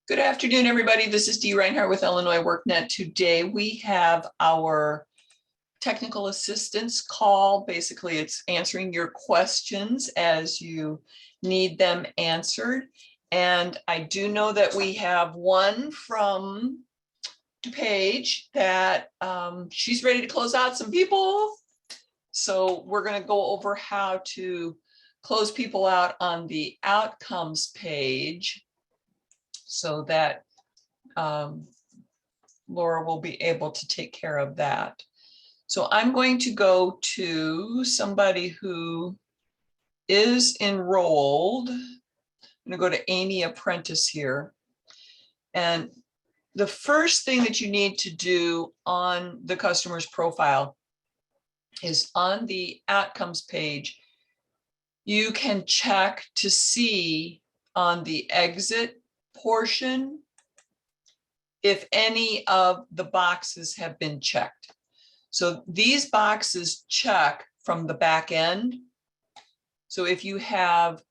Good afternoon, everybody. This is Dee Reinhardt with Illinois WorkNet. Today we have our technical assistance call. Basically, it's answering your questions as you need them answered. And I do know that we have one from DuPage that she's ready to close out some people. So we're going to go over how to close people out on the outcomes page, so that Laura will be able to take care of that. So I'm going to go to somebody who is enrolled. I'm going to go to Amy Apprentice here. And the first thing that you need to do on the customer's profile is on the outcomes page, you can check to see on the exit portion if any of the boxes have been checked. So these boxes check from the back end. So if you have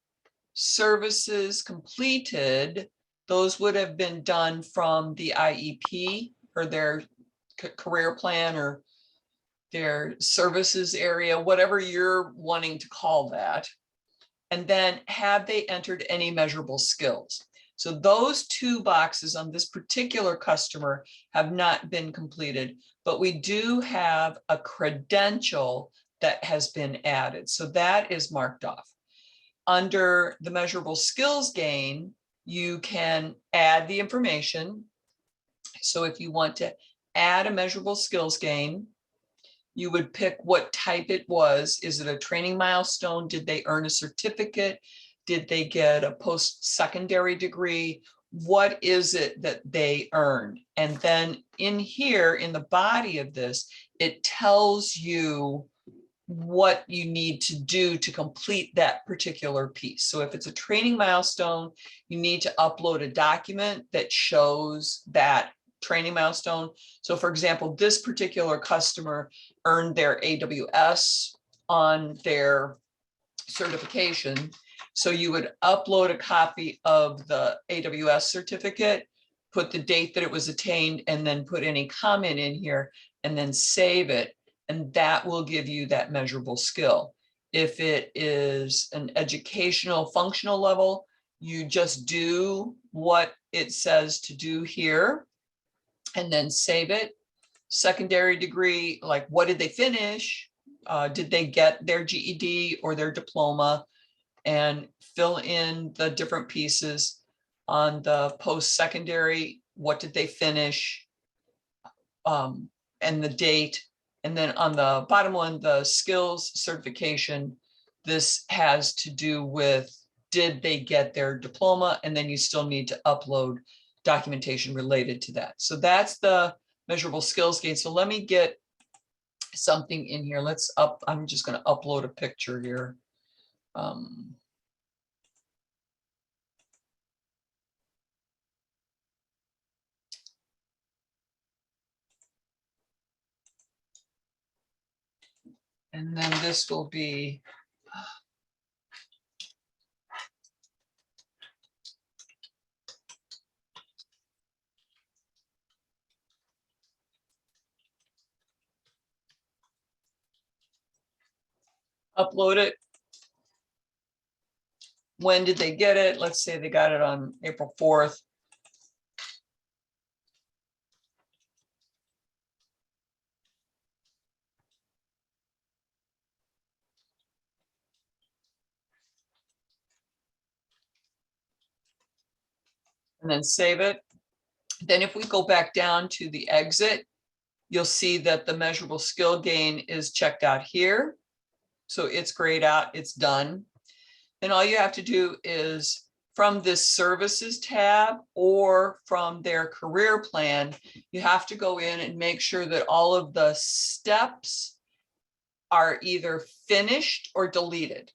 services completed, those would have been done from the IEP or their career plan or their services area, whatever you're wanting to call that. And then have they entered any measurable skills? So those two boxes on this particular customer have not been completed, but we do have a credential that has been added. So that is marked off. Under the measurable skills gain, you can add the information. So if you want to add a measurable skills gain, you would pick what type it was. Is it a training milestone? Did they earn a certificate? Did they get a post-secondary degree? What is it that they earned? And then in here, in the body of this, it tells you what you need to do to complete that particular piece. So if it's a training milestone, you need to upload a document that shows that training milestone. So for example, this particular customer earned their AWS on their certification. So you would upload a copy of the AWS certificate, put the date that it was attained, and then put any comment in here and then save it. And that will give you that measurable skill. If it is an educational functional level, you just do what it says to do here and then save it. Secondary degree, like what did they finish? Did they get their GED or their diploma? And fill in the different pieces. On the post-secondary, what did they finish? And the date. And then on the bottom one, the skills certification, this has to do with, did they get their diploma? And then you still need to upload documentation related to that. So that's the measurable skills gain. So let me get something in here. I'm just going to upload a picture here. And then this will be upload it. When did they get it? Let's say they got it on April 4th. And then save it. Then if we go back down to the exit, you'll see that the measurable skill gain is checked out here. So it's grayed out, it's done. And all you have to do is from this services tab or from their career plan, you have to go in and make sure that all of the steps are either finished or deleted.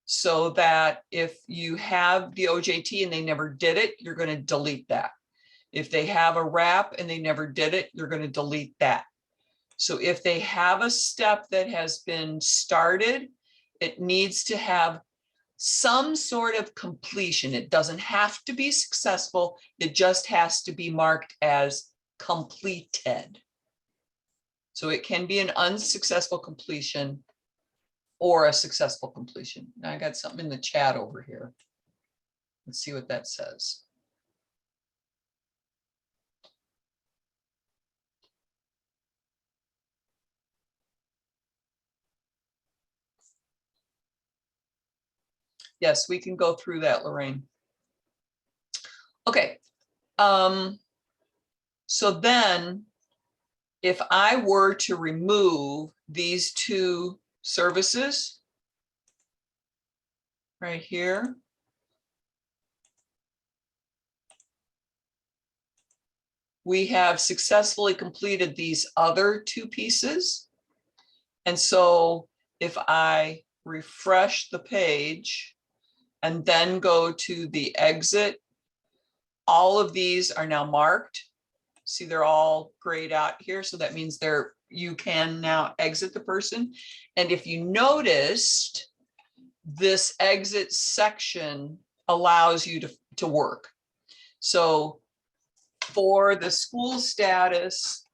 So that if you have the OJT and they never did it, you're going to delete that. If they have a wrap and they never did it, you're going to delete that. So if they have a step that has been started, it needs to have some sort of completion. It doesn't have to be successful. It just has to be marked as completed. So it can be an unsuccessful completion or a successful completion. Now I got something in the chat over here. Let's see what that says. Yes, we can go through that, Lorraine. Okay. So then if I were to remove these two services right here, we have successfully completed these other two pieces. And so if I refresh the page and then go to the exit, all of these are now marked. See, they're all grayed out here. So that means you can now exit the person. And if you noticed, this exit section allows you to work. So for the school status,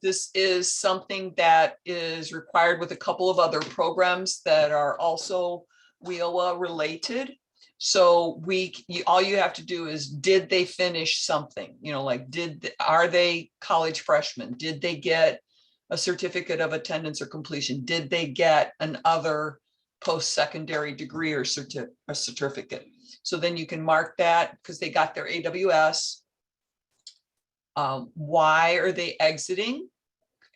this is something that is required with a couple of other programs that are also WIOA related. So all you have to do is, did they finish something? You know, like, are they college freshmen? Did they get a certificate of attendance or completion? Did they get another post-secondary degree or certificate? So then you can mark that because they got their AWS. Why are they exiting?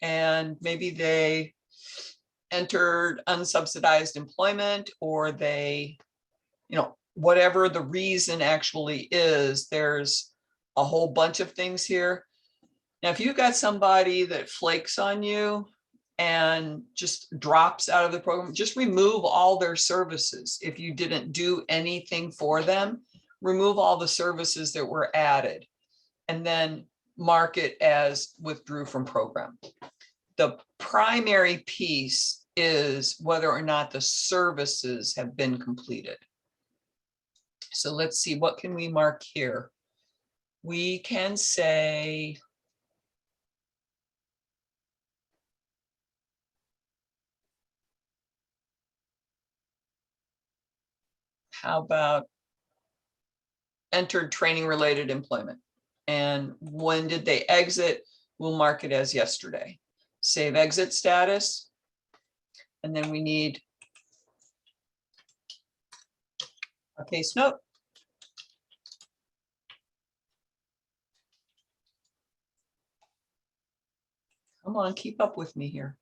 And maybe they entered unsubsidized employment, or they, you know, whatever the reason actually is. There's a whole bunch of things here. Now, if you've got somebody that flakes on you and just drops out of the program, just remove all their services. If you didn't do anything for them, remove all the services that were added and then mark it as withdrew from program. The primary piece is whether or not the services have been completed. So let's see, what can we mark here? We can say, how about entered training related employment? And when did they exit? We'll mark it as yesterday. Save exit status. And then we need a case note. Come on, keep up with me here.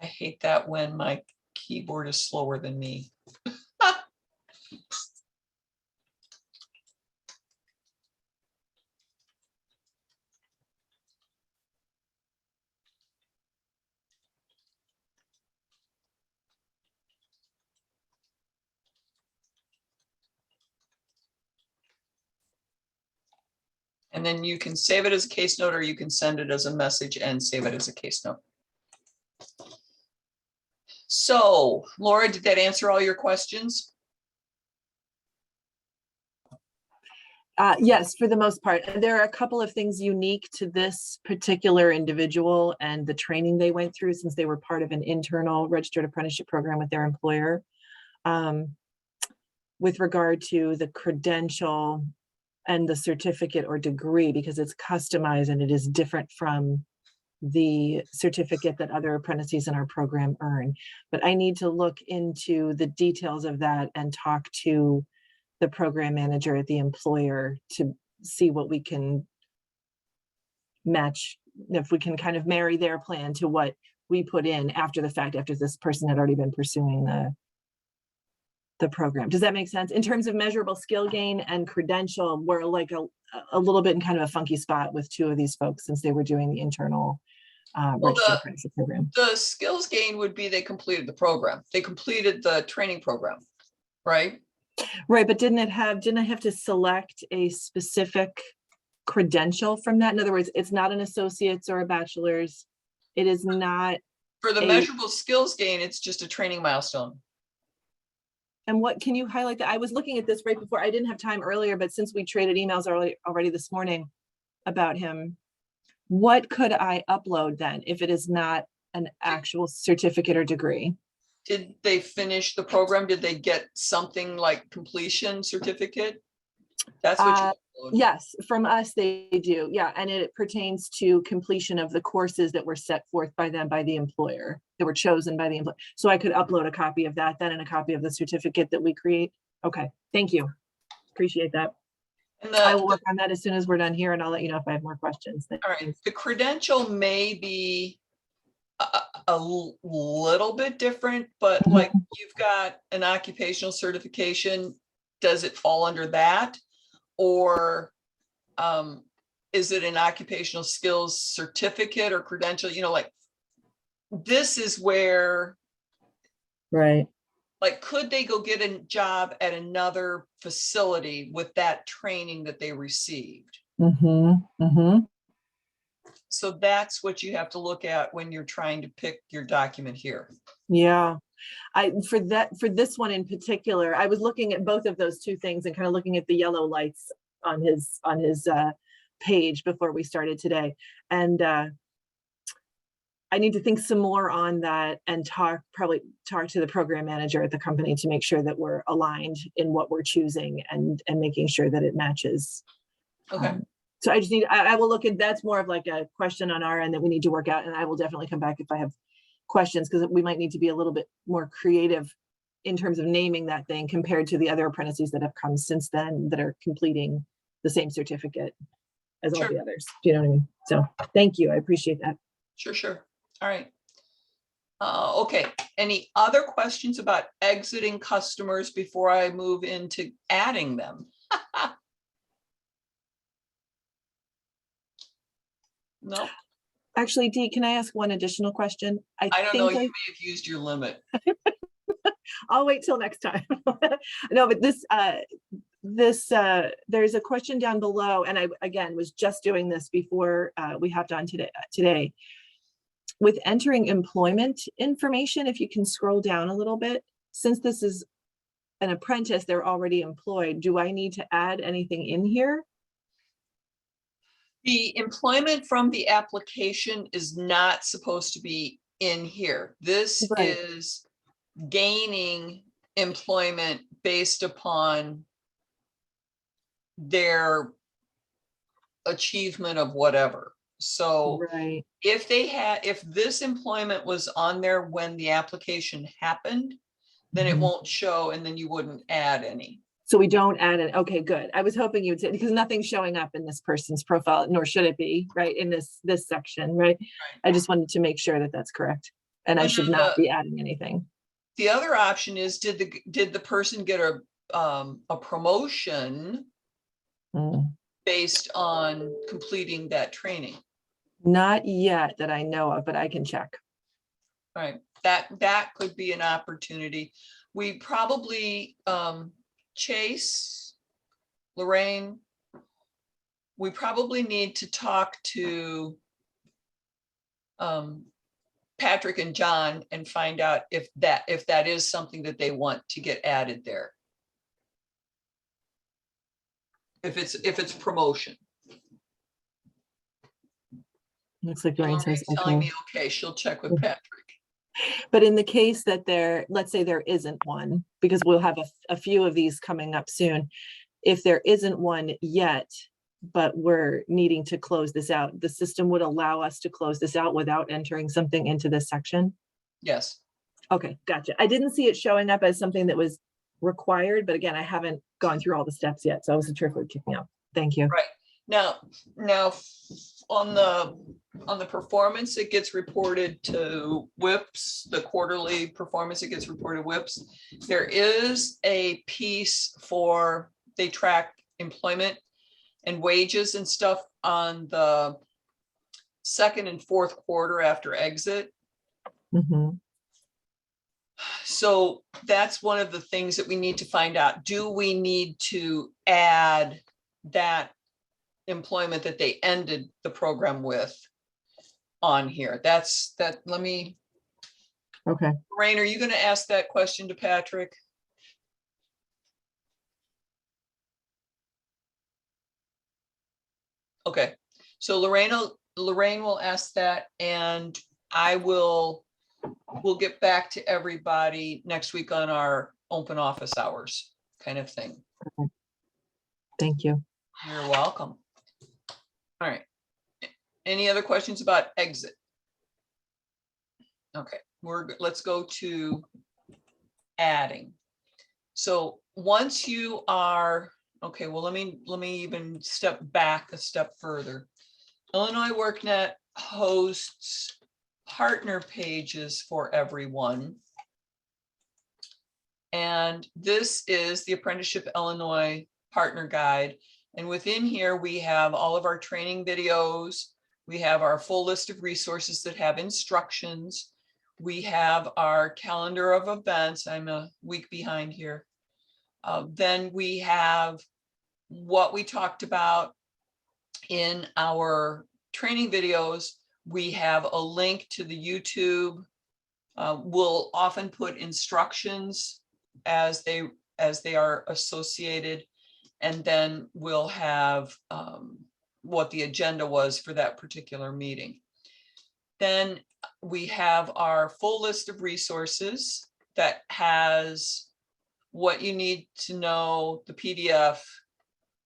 I hate that when my keyboard is slower than me. And then you can save it as a case note, or you can send it as a message and save it as a case note. So, Laura, did that answer all your questions? Yes, for the most part. There are a couple of things unique to this particular individual and the training they went through, since they were part of an internal registered apprenticeship program with their employer. With regard to the credential and the certificate or degree, because it's customized and it is different from the certificate that other apprentices in our program earn. But I need to look into the details of that and talk to the program manager at the employer to see what we can match, if we can kind of marry their plan to what we put in after the fact, after this person had already been pursuing the program. Does that make sense? In terms of measurable skill gain and credential, we're like a little bit in kind of a funky spot with two of these folks, since they were doing the internal registered apprenticeship program. The skills gain would be they completed the program. They completed the training program, right? Right, but didn't I have to select a specific credential from that? In other words, it's not an associate's or a bachelor's. It is not For the a, measurable skills gain, it's just a training milestone. and what, can you highlight that? I was looking at this right before, I didn't have time earlier, but since we traded emails already this morning about him, what could I upload then if it is not an actual certificate or degree? Did they finish the program? Did they get something like completion certificate? That's what you upload. Yes, from us, they do. Yeah, and it pertains to completion of the courses that were set forth by them, by the employer, that were chosen by the employer. So I could upload a copy of that then and a copy of the certificate that we create. Okay, thank you. Appreciate that. And I will work on that as soon as we're done here, and I'll let you know if I have more questions. all right, the credential may be a little bit different, but like you've got an occupational certification, does it fall under that? Or is it an occupational skills certificate or credential? You know, like this is where, Right. like, could they go get a job at another facility with that training that they received? So that's what you have to look at when you're trying to pick your document here. Yeah. For this one in particular, I was looking at both of those two things and kind of looking at the yellow lights on his page before we started today. And I need to think some more on that and probably talk to the program manager at the company to make sure that we're aligned in what we're choosing and making sure that it matches. Okay. So I just need, I will look at, that's more of like a question on our end that we need to work out. And I will definitely come back if I have questions, because we might need to be a little bit more creative in terms of naming that thing compared to the other apprentices that have come since then that are completing the same certificate as all the others. Do you know what I mean? So thank you. I appreciate that. Sure. All right. Okay. Any other questions about exiting customers before I move into adding them? No. Actually, Dee, can I ask one additional question? I don't know. You may have used your limit. I'll wait till next time. No, but there's a question down below, and I again was just doing this before we hopped on today. With entering employment information, if you can scroll down a little bit, since this is an apprentice, they're already employed. Do I need to add anything in here? The employment from the application is not supposed to be in here. This is gaining employment based upon their achievement of whatever. So if this employment was on there when the application happened, then it won't show, and then you wouldn't add any. So we don't add it. Okay, good. I was hoping you would say, because nothing's showing up in this person's profile, nor should it be, right, in this section, right? I just wanted to make sure that that's correct, and I should not be adding anything. The other option is, did the person get a promotion based on completing that training? Not yet that I know of, but I can check. All right, that could be an opportunity. We probably Chase, Lorraine, we probably need to talk to Patrick and John and find out if that is something that they want to get added there. If it's promotion. Looks like Lorraine says okay. Telling me okay, she'll check with Patrick. But in the case that let's say there isn't one, because we'll have a few of these coming up soon. If there isn't one yet, but we're needing to close this out, the system would allow us to close this out without entering something into this section? Yes. Okay, gotcha. I didn't see it showing up as something that was required, but again, I haven't gone through all the steps yet, so I wasn't sure if it would kick me out. Thank you. Right. Now on the performance, it gets reported to WIPS, the quarterly performance, it gets reported WIPS. There is a piece for, they track employment and wages and stuff on the second and fourth quarter after exit. So that's one of the things that we need to find out. Do we need to add that employment that they ended the program with on here? Let me Okay. Lorraine, are you going to ask that question to Patrick? Okay, so Lorraine will ask that, and we'll get back to everybody next week on our open office hours kind of thing. Thank you. You're welcome. All right. Any other questions about exit? Okay, let's go to adding. So once you are, okay, well, let me even step back a step further. Illinois WorkNet hosts partner pages for everyone. And this is the Apprenticeship Illinois Partner Guide. And within here, we have all of our training videos. We have our full list of resources that have instructions. We have our calendar of events. I'm a week behind here. Then we have what we talked about in our training videos. We have a link to the YouTube. We'll often put instructions as they are associated, and then we'll have what the agenda was for that particular meeting. Then we have our full list of resources that has what you need to know, the PDF,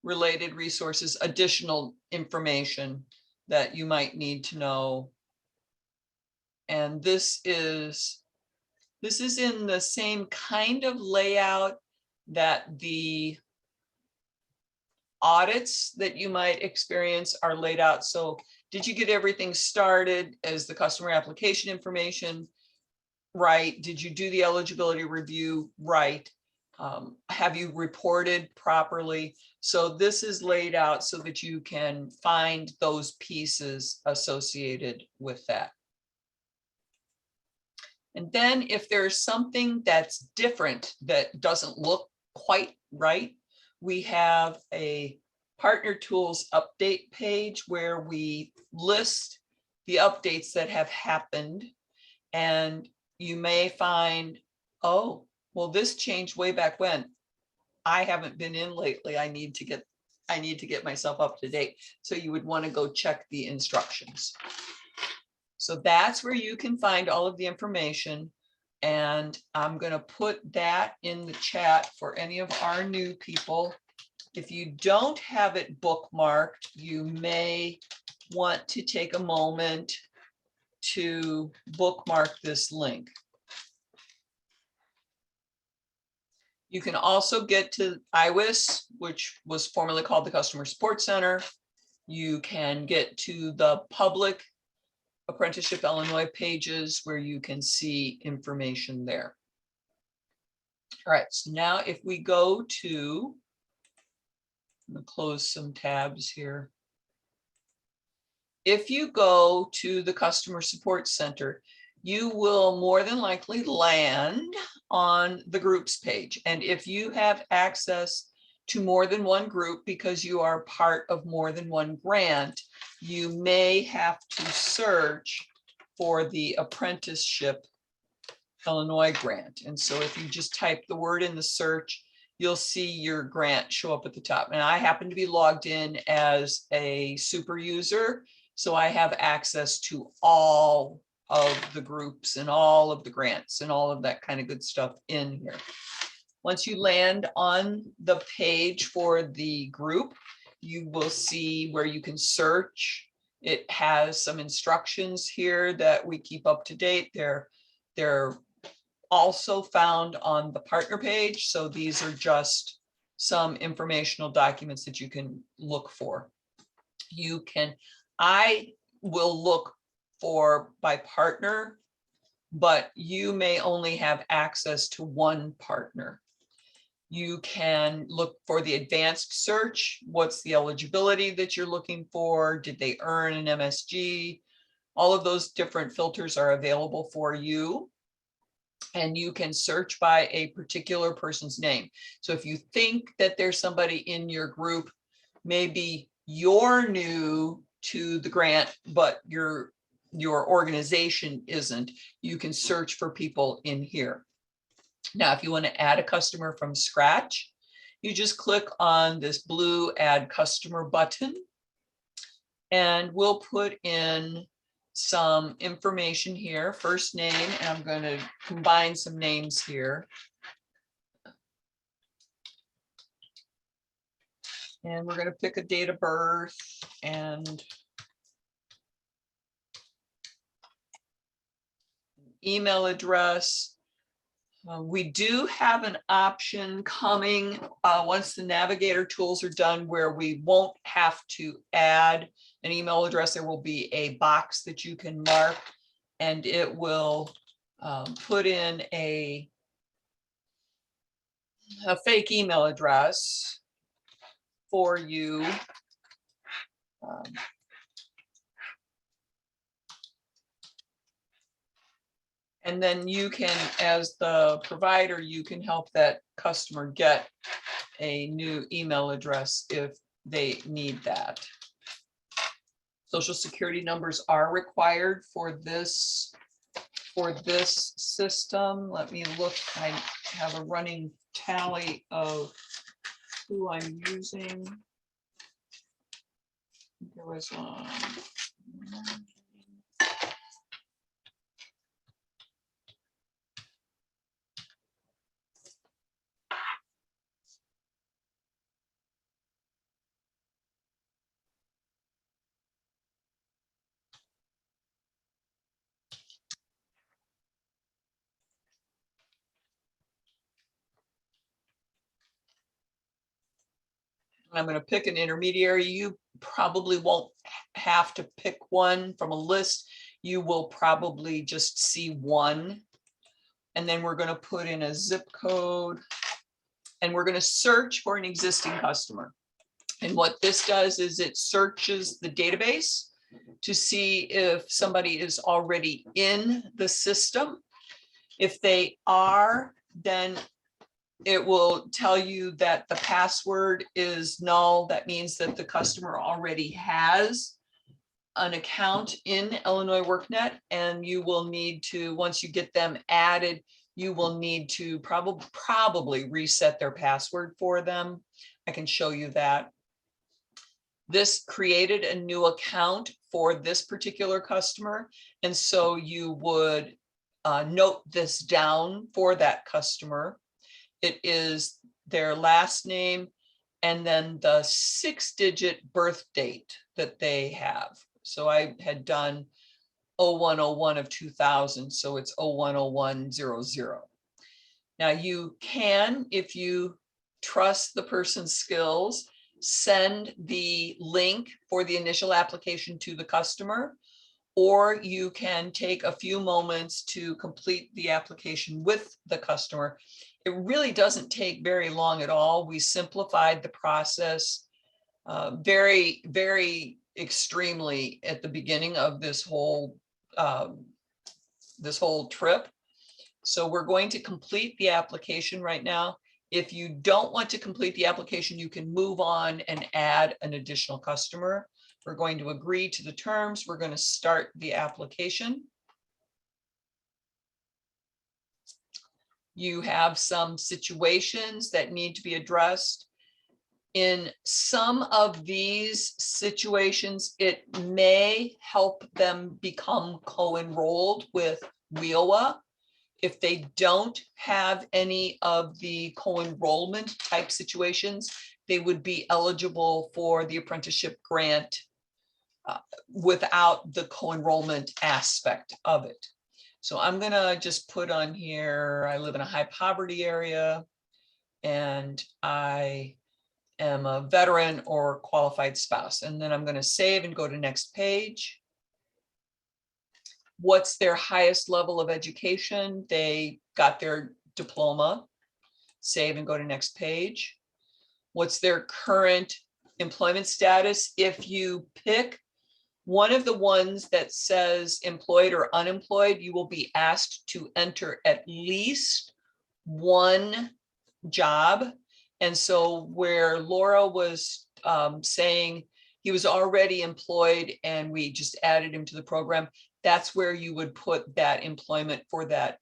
related resources, additional information that you might need to know. And this is in the same kind of layout that the audits that you might experience are laid out. So did you get everything started as the customer application information right? Did you do the eligibility review right? Have you reported properly? So this is laid out so that you can find those pieces associated with that. And then if there's something that's different that doesn't look quite right, we have a Partner Tools update page where we list the updates that have happened. And you may find, oh, well, this changed way back when. I haven't been in lately. I need to get myself up to date. So you would want to go check the instructions. So that's where you can find all of the information. And I'm going to put that in the chat for any of our new people. If you don't have it bookmarked, you may want to take a moment to bookmark this link. You can also get to IWIS, which was formerly called the Customer Support Center. You can get to the public Apprenticeship Illinois pages where you can see information there. All right, so now if we go to, I'm going to close some tabs here. If you go to the Customer Support Center, you will more than likely land on the groups page. And if you have access to more than one group because you are part of more than one grant, you may have to search for the Apprenticeship Illinois grant. And so if you just type the word in the search, you'll see your grant show up at the top. And I happen to be logged in as a super user, so I have access to all of the groups and all of the grants and all of that kind of good stuff in here. Once you land on the page for the group, you will see where you can search. It has some instructions here that we keep up to date. They're also found on the partner page. So these are just some informational documents that you can look for. I will look for by partner, but you may only have access to one partner. You can look for the advanced search. What's the eligibility that you're looking for? Did they earn an MSG? All of those different filters are available for you. And you can search by a particular person's name. So if you think that there's somebody in your group, maybe you're new to the grant, but you're your organization isn't, you can search for people in here. Now, if you want to add a customer from scratch, you just click on this blue Add Customer button, and we'll put in some information here, first name, and I'm going to combine some names here. And we're going to pick a date of birth and email address. We do have an option coming once the navigator tools are done where we won't have to add an email address. There will be a box that you can mark, and it will put in a fake email address for you. And then you can, as the provider, you can help that customer get a new email address if they need that. Social security numbers are required for this system. Let me look. I have a running tally of who I'm using. There was I'm going to pick an intermediary. You probably won't have to pick one from a list. You will probably just see one. And then we're going to put in a zip code, and we're going to search for an existing customer. And what this does is it searches the database to see if somebody is already in the system. If they are, then it will tell you that the password is null. That means that the customer already has an account in Illinois WorkNet, and you will need to, once you get them added, you will need to probably reset their password for them. I can show you that. This created a new account for this particular customer, and so you would note this down for that customer. It is their last name and then the 6-digit birth date that they have. So I had done 0101 of 2000, so it's 010100. Now you can, if you trust the person's skills, send the link for the initial application to the customer, or you can take a few moments to complete the application with the customer. It really doesn't take very long at all. We simplified the process very, very extremely at the beginning of this whole trip. So we're going to complete the application right now. If you don't want to complete the application, you can move on and add an additional customer. We're going to agree to the terms. We're going to start the application. You have some situations that need to be addressed. In some of these situations, it may help them become co-enrolled with WIOA. If they don't have any of the co-enrollment type situations, they would be eligible for the apprenticeship grant without the co-enrollment aspect of it. So I'm gonna just put on here, I live in a high poverty area and I am a veteran or qualified spouse. And then I'm gonna save and go to next page. What's their highest level of education? They got their diploma. Save and go to next page. What's their current employment status? If you pick one of the ones that says employed or unemployed, you will be asked to enter at least one job. And so where Laura was saying he was already employed and we just added him to the program, that's where you would put that employment for that,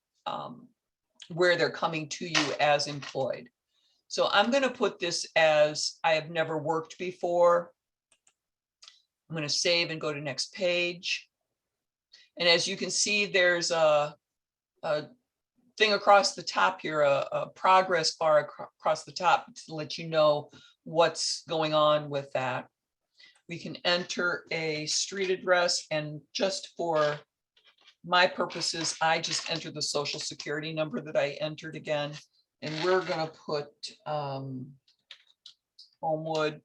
where they're coming to you as employed. So I'm going to put this as I have never worked before. I'm going to save and go to next page. And as you can see, there's a thing across the top here, a progress bar across the top to let you know what's going on with that. We can enter a street address, and just for my purposes, I just enter the social security number that I entered again, and we're going to put Homewood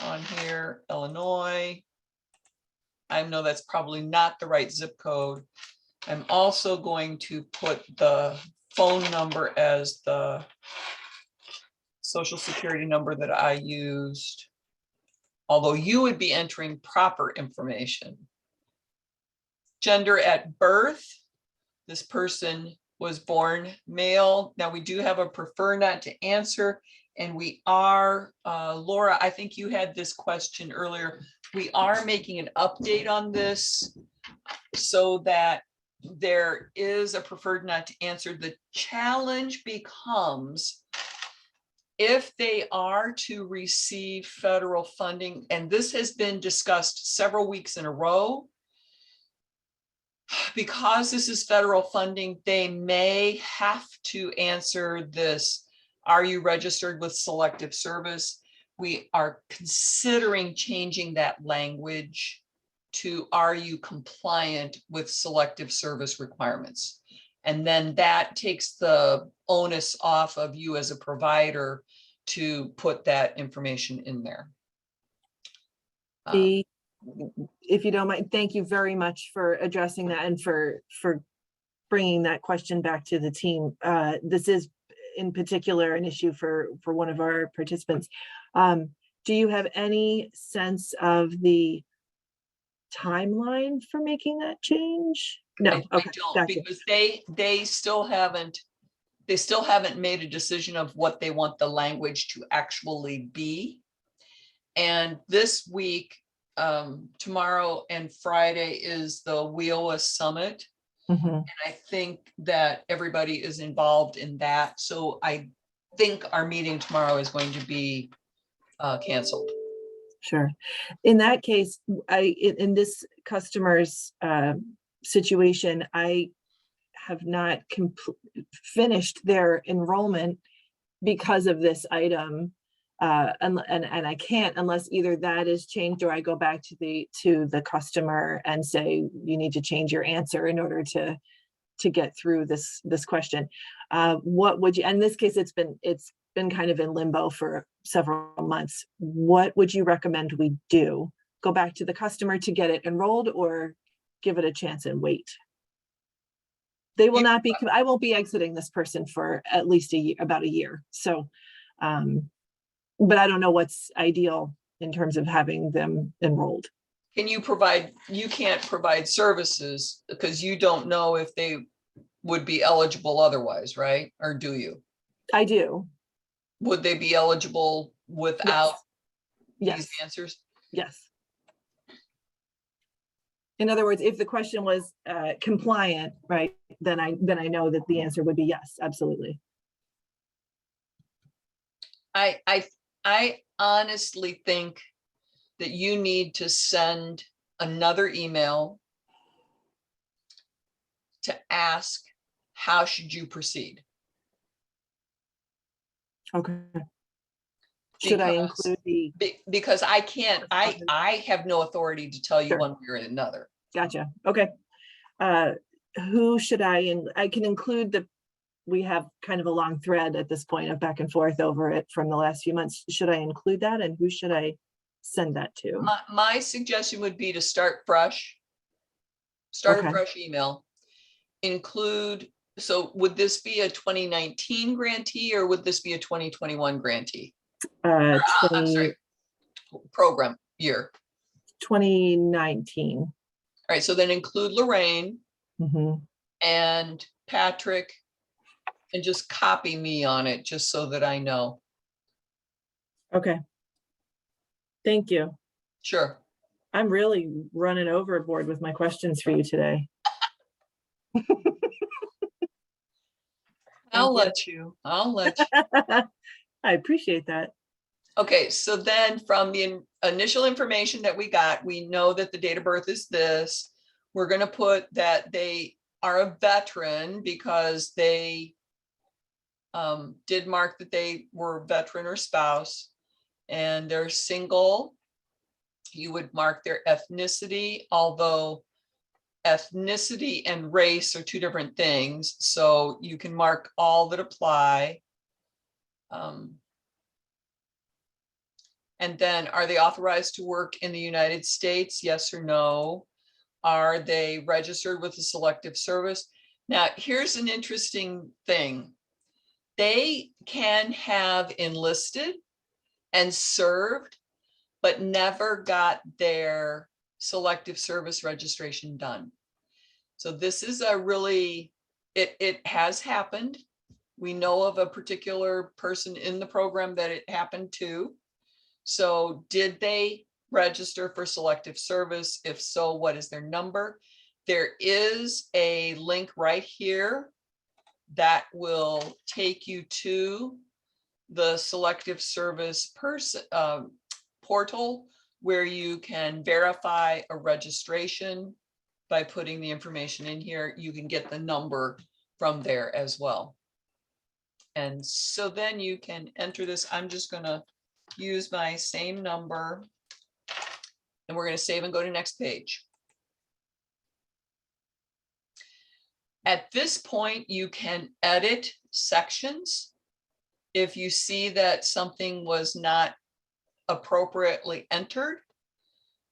on here, Illinois. I know that's probably not the right zip code. I'm also going to put the phone number as the social security number that I used, although you would be entering proper information. Gender at birth, this person was born male. Now we do have a prefer not to answer, and we are, Laura, I think you had this question earlier. We are making an update on this so that there is a preferred not to answer. The challenge becomes if they are to receive federal funding, and this has been discussed several weeks in a row, because this is federal funding, they may have to answer this, are you registered with Selective Service? We are considering changing that language to, are you compliant with Selective Service requirements? And then that takes the onus off of you as a provider to put that information in there. If you don't mind, thank you very much for addressing that and for bringing that question back to the team. This is in particular an issue for one of our participants. Do you have any sense of the timeline for making that change? No, okay, I don't, gotcha. because they still haven't made a decision of what they want the language to actually be. And this week, tomorrow and Friday is the WIOA Summit. And I think that everybody is involved in that. So I think our meeting tomorrow is going to be canceled. Sure. In that case, in this customer's situation, I have not finished their enrollment because of this item. And I can't unless either that is changed or I go back to the customer and say, you need to change your answer in order to get through this question. What would you, in this case, it's been kind of in limbo for several months. What would you recommend we do? Go back to the customer to get it enrolled, or give it a chance and wait? They will not be, I won't be exiting this person for at least about a year. So, but I don't know what's ideal in terms of having them enrolled. You can't provide services because you don't know if they would be eligible otherwise, right? Or do you? I do. Would they be eligible without these answers? Yes. In other words, if the question was compliant, right, then I know that the answer would be yes, absolutely. I honestly think that you need to send another email to ask, how should you proceed? Okay. Should I include the? Because I can't, I have no authority to tell you one way or another. Gotcha. Okay. Who should I can include we have kind of a long thread at this point of back and forth over it from the last few months. Should I include that, and who should I send that to? My suggestion would be to start fresh. Start a fresh email. Include, so would this be a 2019 grantee or would this be a 2021 grantee? I'm sorry, program year. 2019. All right, so then include Lorraine and Patrick, and just copy me on it just so that I know. Okay. Thank you. Sure. I'm really running overboard with my questions for you today. I'll Thank you. let you. I'll let you. I appreciate that. Okay, so then from the initial information that we got, we know that the date of birth is this. We're going to put that they are a veteran because they did mark that they were veteran or spouse, and they're single. You would mark their ethnicity, although ethnicity and race are two different things. So you can mark all that apply. And then, are they authorized to work in the United States? Yes or no? Are they registered with the Selective Service? Now, here's an interesting thing. They can have enlisted and served, but never got their Selective Service registration done. So this is a really, it has happened. We know of a particular person in the program that it happened to. So did they register for Selective Service? If so, what is their number? There is a link right here that will take you to the Selective Service portal, where you can verify a registration by putting the information in here. You can get the number from there as well. And so then you can enter this. I'm just going to use my same number, and we're going to save and go to next page. At this point, you can edit sections if you see that something was not appropriately entered.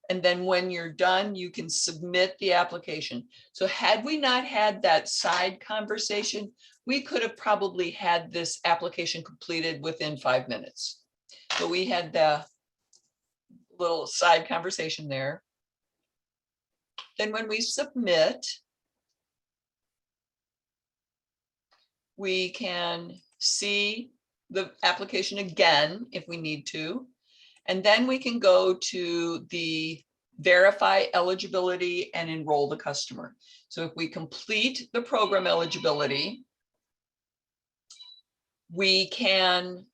And then when you're done, you can submit the application. So had we not had that side conversation, we could have probably had this application completed within 5 minutes. But we had the little side conversation there. Then when we submit, we can see the application again if we need to. And then we can go to the verify eligibility and enroll the customer. So if we complete the program eligibility, we can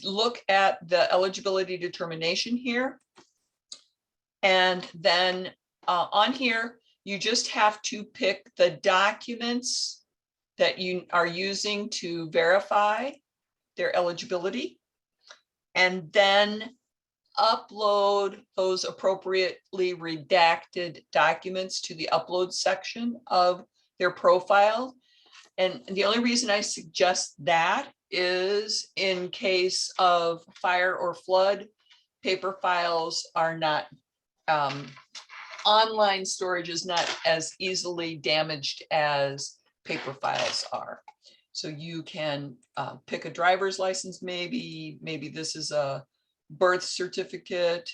look at the eligibility determination here. And then on here, you just have to pick the documents that you are using to verify their eligibility, and then upload those appropriately redacted documents to the upload section of their profile. And the only reason I suggest that is in case of fire or flood, paper files are not, online storage is not as easily damaged as paper files are. So you can pick a driver's license, maybe this is a birth certificate.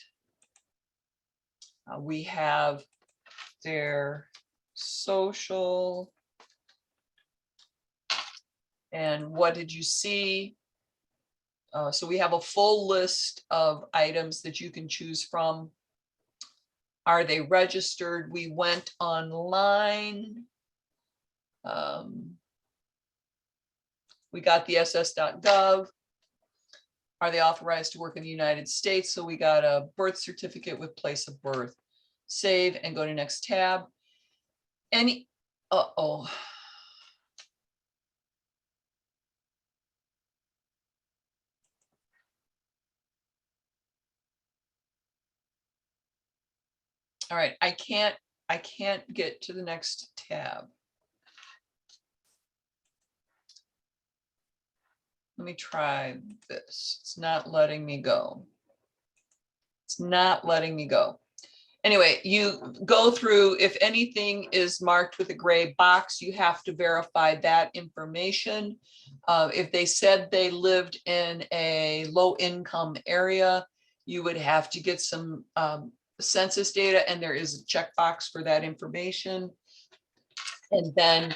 We have their social. And what did you see? So we have a full list of items that you can choose from. Are they registered? We went online. We got the ss.gov. Are they authorized to work in the United States? So we got a birth certificate with place of birth. Save and go to next tab. Any, uh-oh. All right, I can't get to the next tab. Let me try this. It's not letting me go. It's not letting me go. Anyway, you go through, if anything is marked with a gray box, you have to verify that information. If they said they lived in a low income area, you would have to get some census data, and there is a checkbox for that information. And then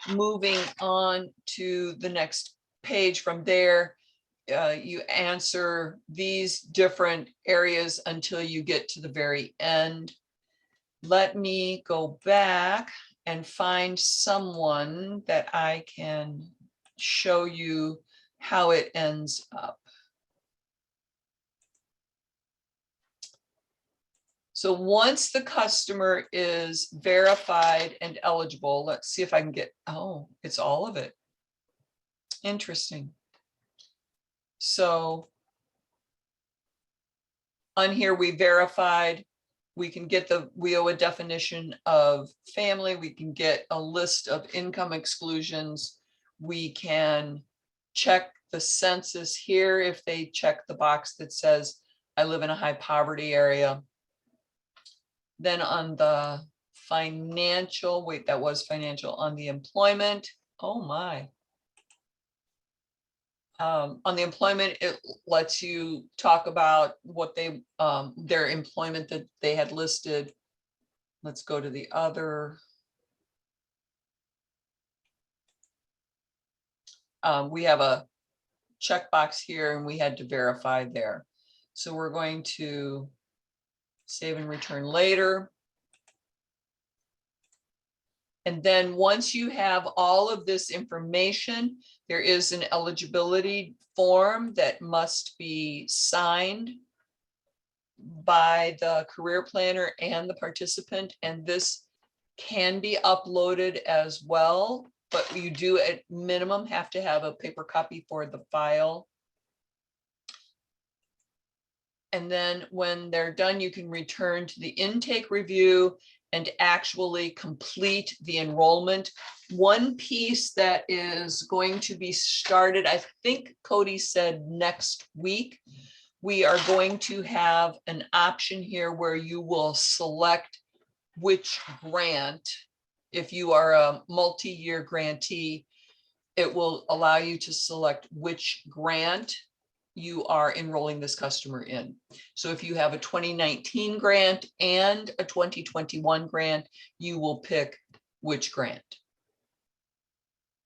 moving on to the next page from there, you answer these different areas until you get to the very end. Let me go back and find someone that I can show you how it ends up. So once the customer is verified and eligible, let's see if I can get, oh, it's all of it. Interesting. So on here, we verified, we can get the WIOA definition of family. We can get a list of income exclusions. We can check the census here if they check the box that says, I live in a high poverty area. Then on the financial, wait, that was financial. On the employment, oh my. On the employment, it lets you talk about what they, their employment that they had listed. Let's go to the other. We have a checkbox here and we had to verify there. So we're going to save and return later. And then once you have all of this information, there is an eligibility form that must be signed by the career planner and the participant. And this can be uploaded as well, but you do at minimum have to have a paper copy for the file. And then when they're done, you can return to the intake review and actually complete the enrollment. One piece that is going to be started, I think Cody said next week, we are going to have an option here where you will select which grant. If you are a multi-year grantee, it will allow you to select which grant you are enrolling this customer in. So if you have a 2019 grant and a 2021 grant, you will pick which grant.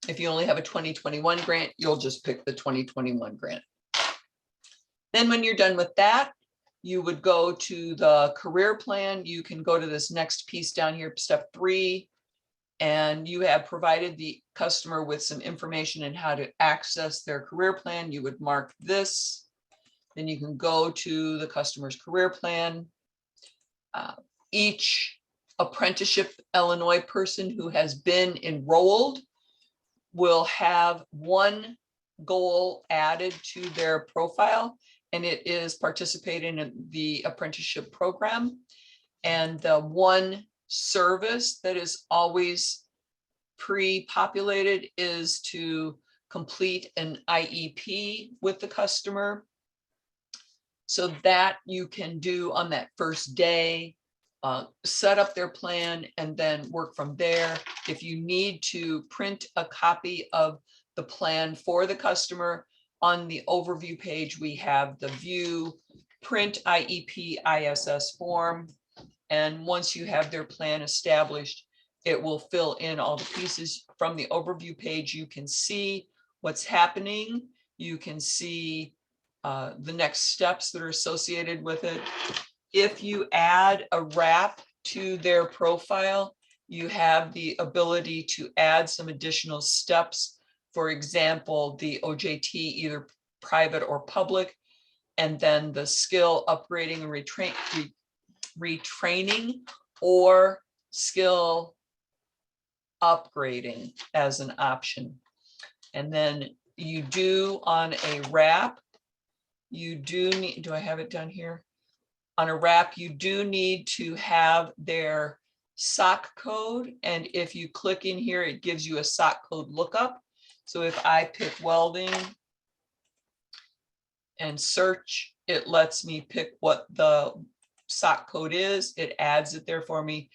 If you only have a 2021 grant, you'll just pick the 2021 grant. Then when you're done with that, you would go to the career plan. You can go to this next piece down here, step 3, and you have provided the customer with some information on how to access their career plan. You would mark this. Then you can go to the customer's career plan. Each Apprenticeship Illinois person who has been enrolled will have one goal added to their profile, and it is participating in the apprenticeship program. And the one service that is always pre-populated is to complete an IEP with the customer. So that you can do on that first day, set up their plan and then work from there. If you need to print a copy of the plan for the customer, on the overview page, we have the view print IEP ISS form. And once you have their plan established, it will fill in all the pieces. From the overview page, you can see what's happening. You can see the next steps that are associated with it. If you add a wrap to their profile, you have the ability to add some additional steps. For example, the OJT, either private or public, and then the skill upgrading and retraining or skill upgrading as an option. And then you do on a wrap, you do need, do I have it down here? On a wrap, you do need to have their SOC code. And if you click in here, it gives you a SOC code lookup. So if I pick welding and search, it lets me pick what the SOC code is. It adds it there for me.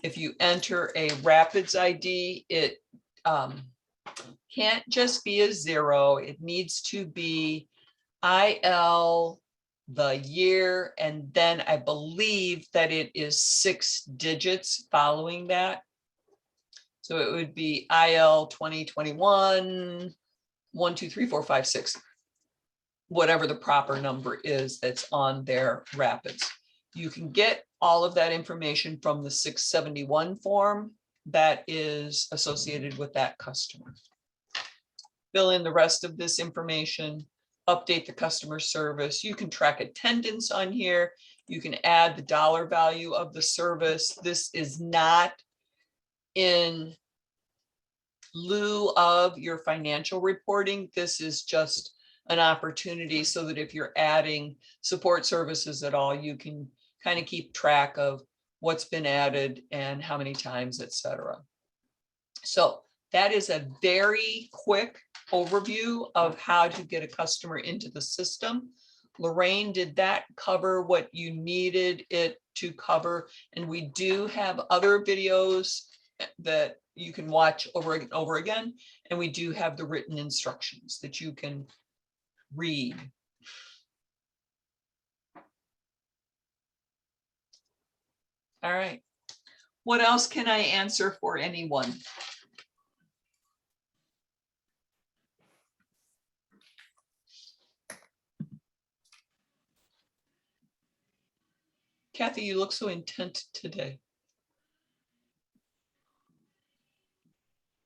If you enter a Rapids ID, it can't just be a 0. It needs to be IL, the year, and then I believe that it is 6 digits following that. So it would be IL 2021, 1, 2, 3, 4, 5, 6, whatever the proper number is that's on their rapids. You can get all of that information from the 671 form that is associated with that customer. Fill in the rest of this information, update the customer service. You can track attendance on here. You can add the dollar value of the service. This is not in lieu of your financial reporting. This is just an opportunity so that if you're adding support services at all, you can kind of keep track of what's been added and how many times, etc. So that is a very quick overview of how to get a customer into the system. Lorraine, did that cover what you needed it to cover? And we do have other videos that you can watch over and over again. And we do have the written instructions that you can read. All right. What else can I answer for anyone? Kathy, you look so intent today.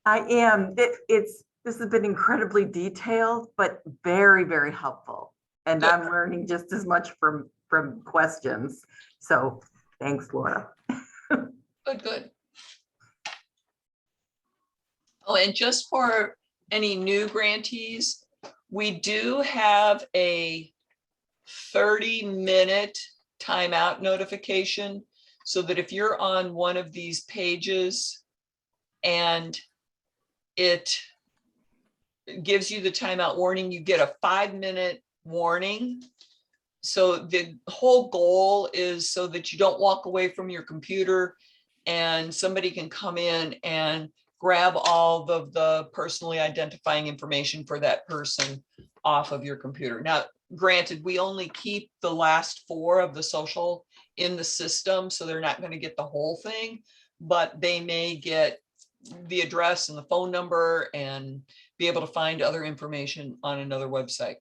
I am. This has been incredibly detailed, but very, very helpful. And Good. I'm learning just as much from questions. So thanks, Laura. Good, good. Oh, and just for any new grantees, we do have a 30-minute timeout notification, so that if you're on one of these pages and it gives you the timeout warning, you get a 5-minute warning. So the whole goal is so that you don't walk away from your computer and somebody can come in and grab all of the personally identifying information for that person off of your computer. Now, granted, we only keep the last 4 of the social in the system, so they're not going to get the whole thing, but they may get the address and the phone number and be able to find other information on another website.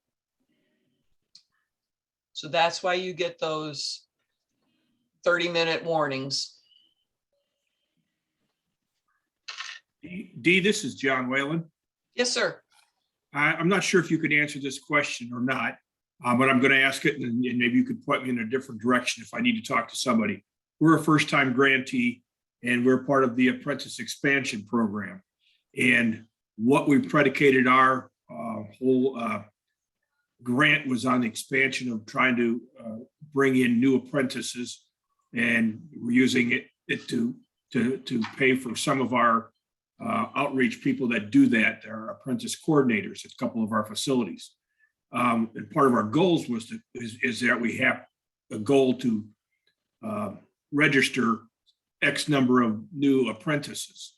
So that's why you get those 30-minute warnings. Dee, this is John Whalen. Yes, sir. I'm not sure if you could answer this question or not, but I'm going to ask it, and maybe you could point me in a different direction if I need to talk to somebody. We're a first-time grantee, and we're part of the Apprentice Expansion Program. And what we predicated our whole grant was on the expansion of trying to bring in new apprentices, and we're using it to pay for some of our outreach people that do that. They're apprentice coordinators at a couple of our facilities. And part of our goals is that we have a goal to register X number of new apprentices.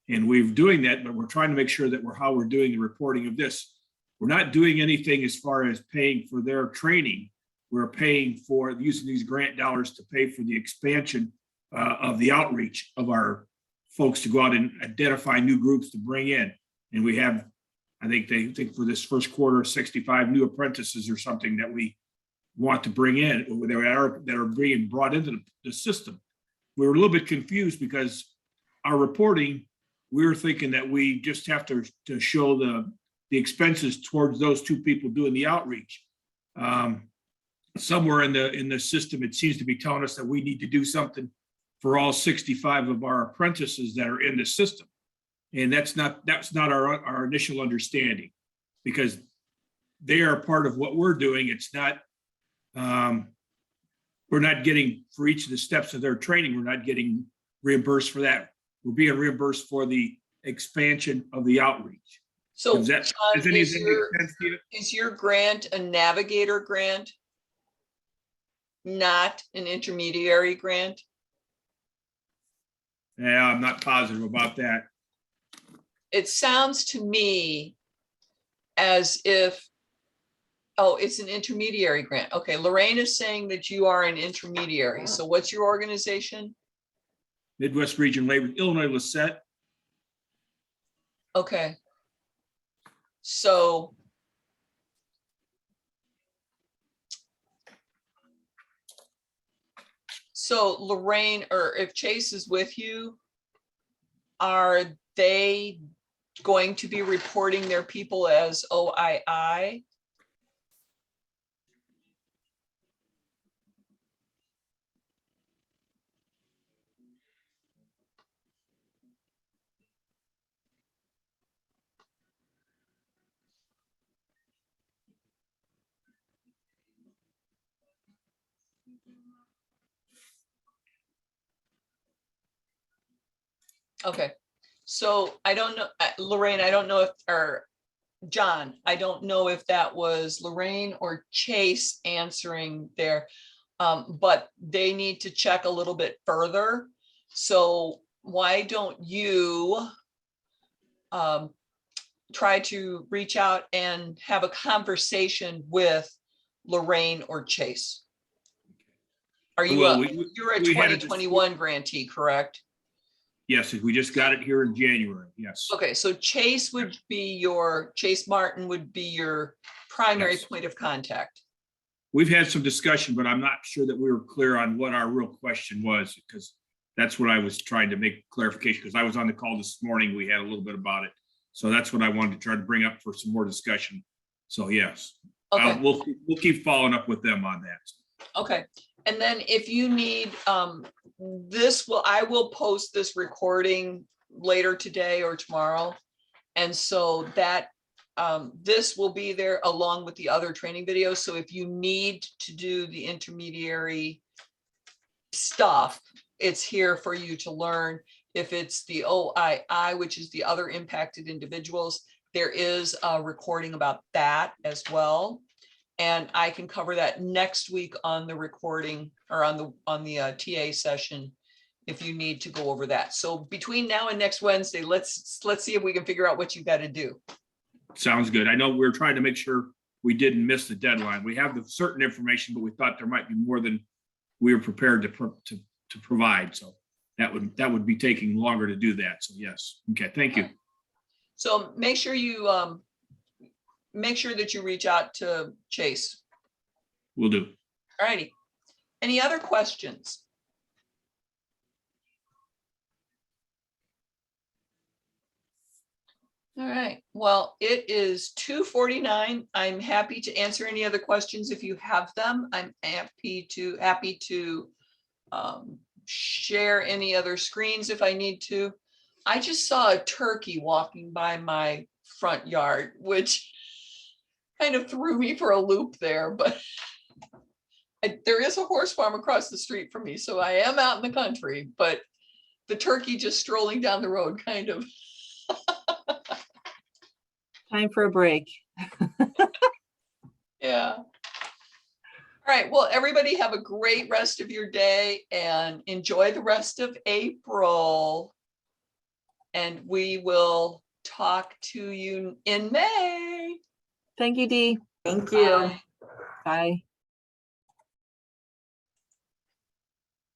And we're doing that, but we're trying to make sure that how we're doing the reporting of this. We're not doing anything as far as paying for their training. We're paying for using these grant dollars to pay for the expansion of the outreach of our folks to go out and identify new groups to bring in. And we have, I think for this first quarter, 65 new apprentices or something that we want to bring in that are being brought into the system. We were a little bit confused because our reporting, we were thinking that we just have to show the expenses towards those 2 people doing the outreach. Somewhere in the system, it seems to be telling us that we need to do something for all 65 of our apprentices that are in the system. And that's not our initial understanding, because they are part of what we're doing. It's not, we're not getting for each of the steps of their training, we're not getting reimbursed for that. We're being reimbursed for the expansion of the outreach. So Does anything make sense to you? is your grant a navigator grant, not an intermediary grant? Yeah, I'm not positive about that. It sounds to me as if, oh, it's an intermediary grant. Okay, Lorraine is saying that you are an intermediary. So what's your organization? Midwest Region Labor, Illinois Lisette. Okay. So Lorraine, or if Chase is with you, are they going to be reporting their people as OII? Okay, so I don't know, Lorraine, I don't know if, or John, I don't know if that was Lorraine or Chase answering there, but they need to check a little bit further. So why don't you try to reach out and have a conversation with Lorraine or Chase? Are you, Well, you're a we had a 2021 grantee, correct? Yes, we just got it here in January, yes. Okay, so Chase would be Chase Martin would be your primary Yes. point of contact. We've had some discussion, but I'm not sure that we were clear on what our real question was, because that's what I was trying to make clarification, because I was on the call this morning. We had a little bit about it. So that's what I wanted to try to bring up for some more discussion. So yes, Okay, we'll keep following up with them on that. okay. And then if you need, I will post this recording later today or tomorrow. And so that, this will be there along with the other training videos. So if you need to do the intermediary stuff, it's here for you to learn. If it's the OII, which is the other impacted individuals, there is a recording about that as well. And I can cover that next week on the recording or on the TA session if you need to go over that. So between now and next Wednesday, let's see if we can figure out what you got to do. Sounds good. I know we're trying to make sure we didn't miss the deadline. We have the certain information, but we thought there might be more than we were prepared to provide. So that would be taking longer to do that. So yes. Okay. Thank you. So make sure that you reach out to Chase. Will do. All righty. Any other questions? All right. Well, it is 2:49. I'm happy to answer any other questions if you have them. I'm happy to share any other screens if I need to. I just saw a turkey walking by my front yard, which kind of threw me for a loop there, but there is a horse farm across the street from me, so I am out in the country, but the turkey just strolling down the road kind of. Time for a break. Yeah. All right. Well, everybody have a great rest of your day and enjoy the rest of April. And we will talk to you in May. Thank you, Dee. Thank you. Bye. Bye.